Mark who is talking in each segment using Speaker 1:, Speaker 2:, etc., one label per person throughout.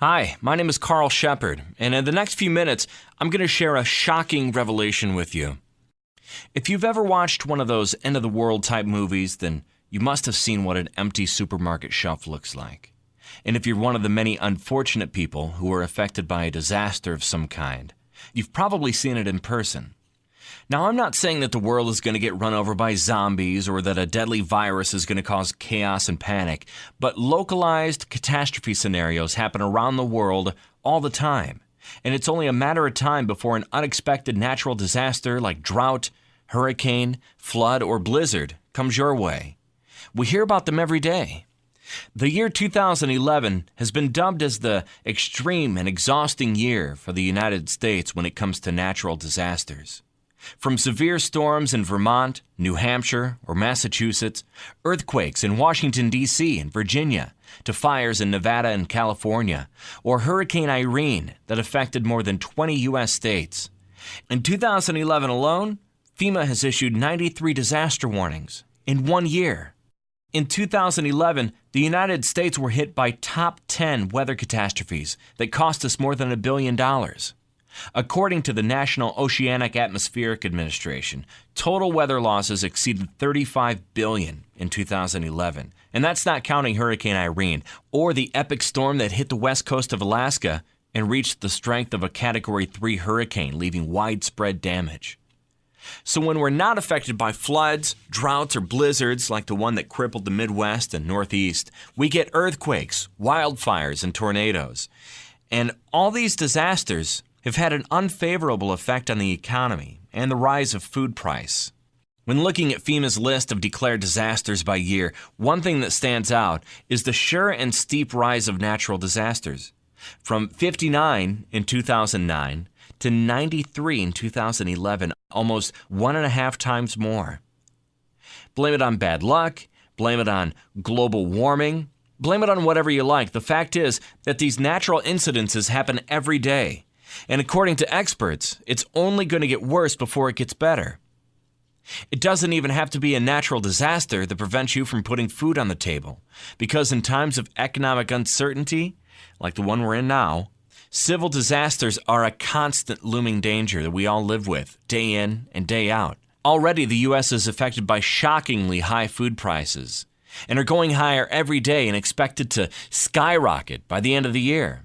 Speaker 1: Hi, my name is Carl Shepard, and in the next few minutes, I'm going to share a shocking revelation with you. If you've ever watched one of those end-of-the-world type movies, then you must have seen what an empty supermarket shelf looks like. And if you're one of the many unfortunate people who are affected by a disaster of some kind, you've probably seen it in person. Now, I'm not saying that the world is going to get run over by zombies or that a deadly virus is going to cause chaos and panic, but localized catastrophe scenarios happen around the world all the time. And it's only a matter of time before an unexpected natural disaster like drought, hurricane, flood, or blizzard comes your way. We hear about them every day. The year 2011 has been dubbed as the extreme and exhausting year for the United States when it comes to natural disasters. From severe storms in Vermont, New Hampshire, or Massachusetts, earthquakes in Washington, D.C. and Virginia, to fires in Nevada and California, or Hurricane Irene that affected more than 20 U.S. states. In 2011 alone, FEMA has issued 93 disaster warnings in 1 year. In 2011, the United States were hit by top 10 weather catastrophes that cost us more than $1 billion. According to the National Oceanic Atmospheric Administration, total weather losses exceeded $35 billion in 2011. And that's not counting Hurricane Irene or the epic storm that hit the west coast of Alaska and reached the strength of a Category 3 hurricane, leaving widespread damage. So when we're not affected by floods, droughts, or blizzards like the one that crippled the Midwest and Northeast, we get earthquakes, wildfires, and tornadoes. And all these disasters have had an unfavorable effect on the economy and the rise of food price. When looking at FEMA's list of declared disasters by year, one thing that stands out is the sure and steep rise of natural disasters. From 59 in 2009 to 93 in 2011, almost 1.5 times more. Blame it on bad luck, blame it on global warming, blame it on whatever you like. The fact is that these natural incidences happen every day. And according to experts, it's only going to get worse before it gets better. It doesn't even have to be a natural disaster that prevents you from putting food on the table, because in times of economic uncertainty, like the one we're in now, civil disasters are a constant looming danger that we all live with, day in and day out. Already, the U.S. is affected by shockingly high food prices, and are going higher every day and expected to skyrocket by the end of the year.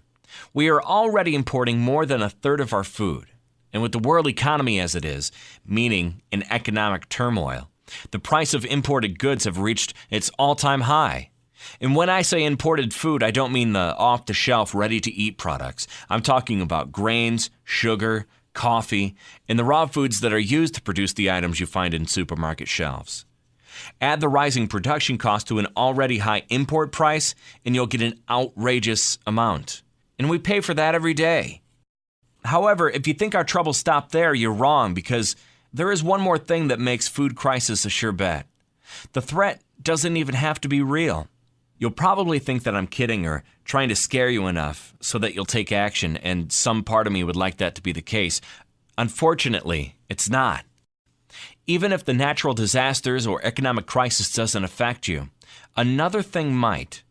Speaker 1: We are already importing more than a third of our food. And with the world economy as it is, meaning in economic turmoil, the price of imported goods have reached its all-time high. And when I say imported food, I don't mean the off-the-shelf, ready-to-eat products. I'm talking about grains, sugar, coffee, and the raw foods that are used to produce the items you find in supermarket shelves. Add the rising production cost to an already high import price, and you'll get an outrageous amount. And we pay for that every day. However, if you think our troubles stop there, you're wrong, because there is one more thing that makes food crisis a sure bet. The threat doesn't even have to be real. You'll probably think that I'm kidding or trying to scare you enough so that you'll take action, and some part of me would like that to be the case. Unfortunately, it's not. Even if the natural disasters or economic crisis doesn't affect you, another thing might.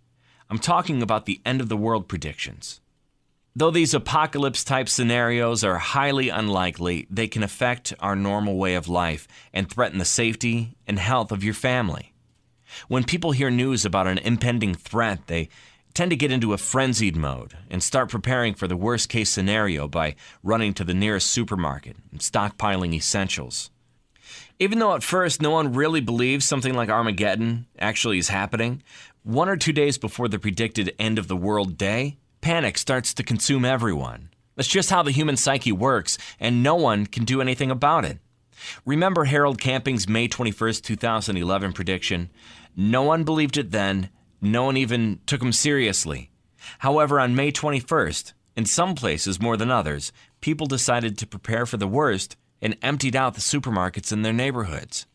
Speaker 1: I'm talking about the end of the world predictions. Though these apocalypse-type scenarios are highly unlikely, they can affect our normal way of life and threaten the safety and health of your family. When people hear news about an impending threat, they tend to get into a frenzied mode and start preparing for the worst-case scenario by running to the nearest supermarket and stockpiling essentials. Even though at first no one really believes something like Armageddon actually is happening, 1 or 2 days before the predicted end of the world day, panic starts to consume everyone. That's just how the human psyche works, and no one can do anything about it. Remember Harold Camping's May 21st, 2011 prediction? No one believed it then. No one even took him seriously. However, on May 21st, in some places more than others, people decided to prepare for the worst and emptied out the supermarkets in their neighborhoods.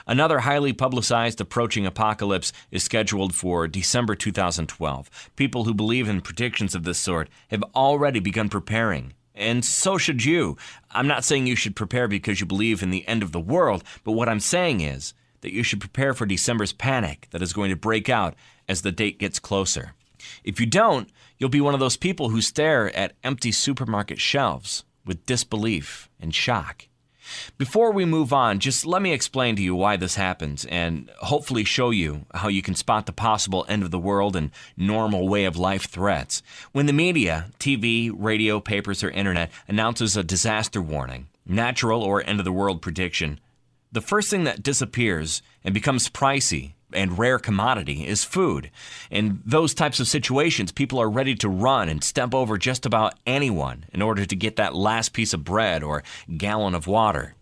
Speaker 1: Another highly publicized approaching apocalypse is scheduled for December 2012. People who believe in predictions of this sort have already begun preparing. And so should you. I'm not saying you should prepare because you believe in the end of the world, but what I'm saying is that you should prepare for December's panic that is going to break out as the date gets closer. If you don't, you'll be one of those people who stare at empty supermarket shelves with disbelief and shock. Before we move on, just let me explain to you why this happens and hopefully show you how you can spot the possible end of the world and normal way of life threats. When the media, TV, radio, papers, or internet announces a disaster warning, natural or end of the world prediction, the first thing that disappears and becomes pricey and rare commodity is food. In those types of situations, people are ready to run and step over just about anyone in order to get that last piece of bread or gallon of water.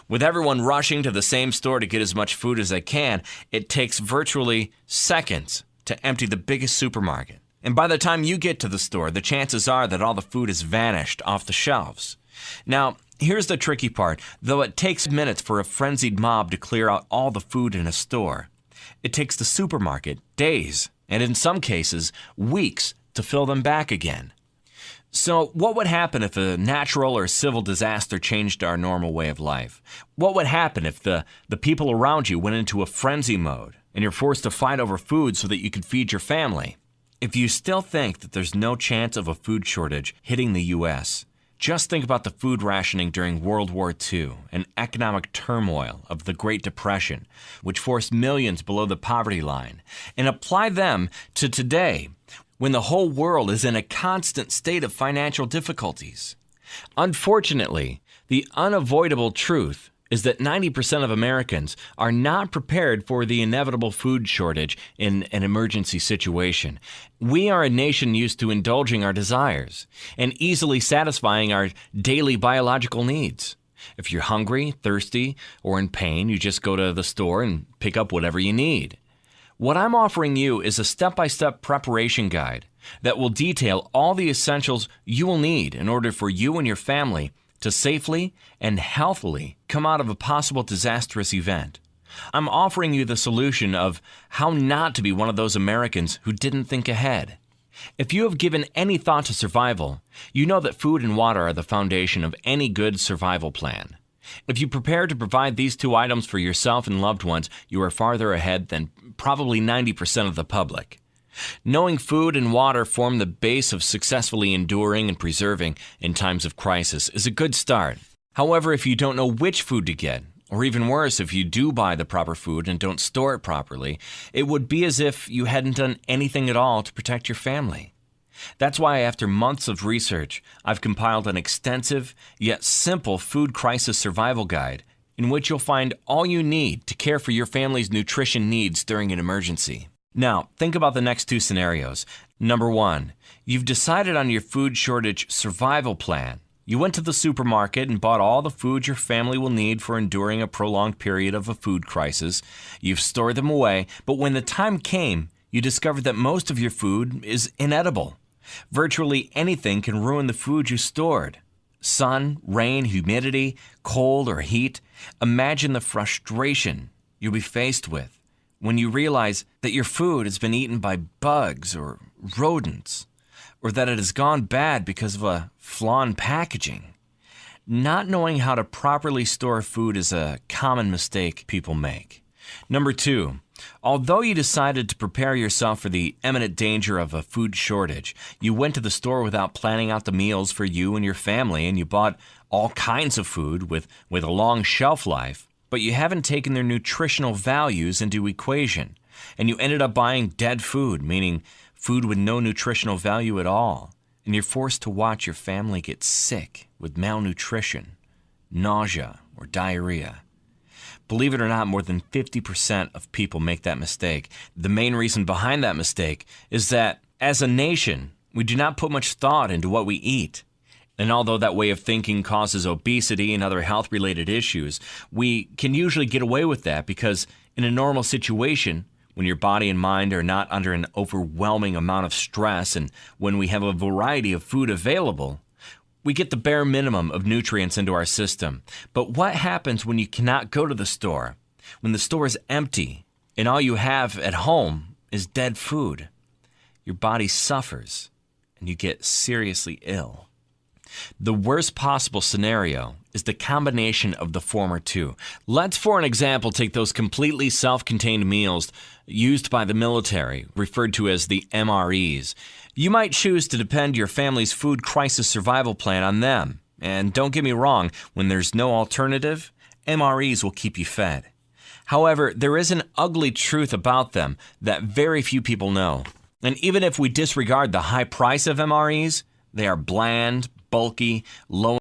Speaker 1: With everyone rushing to the same store to get as much food as they can, it takes virtually seconds to empty the biggest supermarket. And by the time you get to the store, the chances are that all the food has vanished off the shelves. Now, here's the tricky part. Though it takes minutes for a frenzied mob to clear out all the food in a store, it takes the supermarket days, and in some cases, weeks to fill them back again. So what would happen if a natural or civil disaster changed our normal way of life? What would happen if the people around you went into a frenzy mode and you're forced to fight over food so that you could feed your family? If you still think that there's no chance of a food shortage hitting the U.S., just think about the food rationing during World War II and economic turmoil of the Great Depression, which forced millions below the poverty line, and apply them to today, when the whole world is in a constant state of financial difficulties. Unfortunately, the unavoidable truth is that 90% of Americans are not prepared for the inevitable food shortage in an emergency situation. We are a nation used to indulging our desires and easily satisfying our daily biological needs. If you're hungry, thirsty, or in pain, you just go to the store and pick up whatever you need. What I'm offering you is a step-by-step preparation guide that will detail all the essentials you will need in order for you and your family to safely and healthily come out of a possible disastrous event. I'm offering you the solution of how not to be one of those Americans who didn't think ahead. If you have given any thought to survival, you know that food and water are the foundation of any good survival plan. If you prepare to provide these two items for yourself and loved ones, you are farther ahead than probably 90% of the public. Knowing food and water form the base of successfully enduring and preserving in times of crisis is a good start. However, if you don't know which food to get, or even worse, if you do buy the proper food and don't store it properly, it would be as if you hadn't done anything at all to protect your family. That's why, after months of research, I've compiled an extensive yet simple food crisis survival guide in which you'll find all you need to care for your family's nutrition needs during an emergency. Now, think about the next two scenarios. Number one, you've decided on your food shortage survival plan. You went to the supermarket and bought all the food your family will need for enduring a prolonged period of a food crisis. You've stored them away, but when the time came, you discovered that most of your food is inedible. Virtually anything can ruin the food you stored. Sun, rain, humidity, cold, or heat. Imagine the frustration you'll be faced with when you realize that your food has been eaten by bugs or rodents, or that it has gone bad because of a flaw in packaging. Not knowing how to properly store food is a common mistake people make. Number two, although you decided to prepare yourself for the imminent danger of a food shortage, you went to the store without planning out the meals for you and your family, and you bought all kinds of food with a long shelf life, but you haven't taken their nutritional values into equation, and you ended up buying dead food, meaning food with no nutritional value at all, and you're forced to watch your family get sick with malnutrition, nausea, or diarrhea. Believe it or not, more than 50% of people make that mistake. The main reason behind that mistake is that, as a nation, we do not put much thought into what we eat. And although that way of thinking causes obesity and other health-related issues, we can usually get away with that because in a normal situation, when your body and mind are not under an overwhelming amount of stress and when we have a variety of food available, we get the bare minimum of nutrients into our system. But what happens when you cannot go to the store, when the store is empty and all you have at home is dead food? Your body suffers and you get seriously ill. The worst possible scenario is the combination of the former two. Let's, for an example, take those completely self-contained meals used by the military, referred to as the MREs. You might choose to depend your family's food crisis survival plan on them. And don't get me wrong, when there's no alternative, MREs will keep you fed. However, there is an ugly truth about them that very few people know. And even if we disregard the high price of MREs, they are bland, bulky, low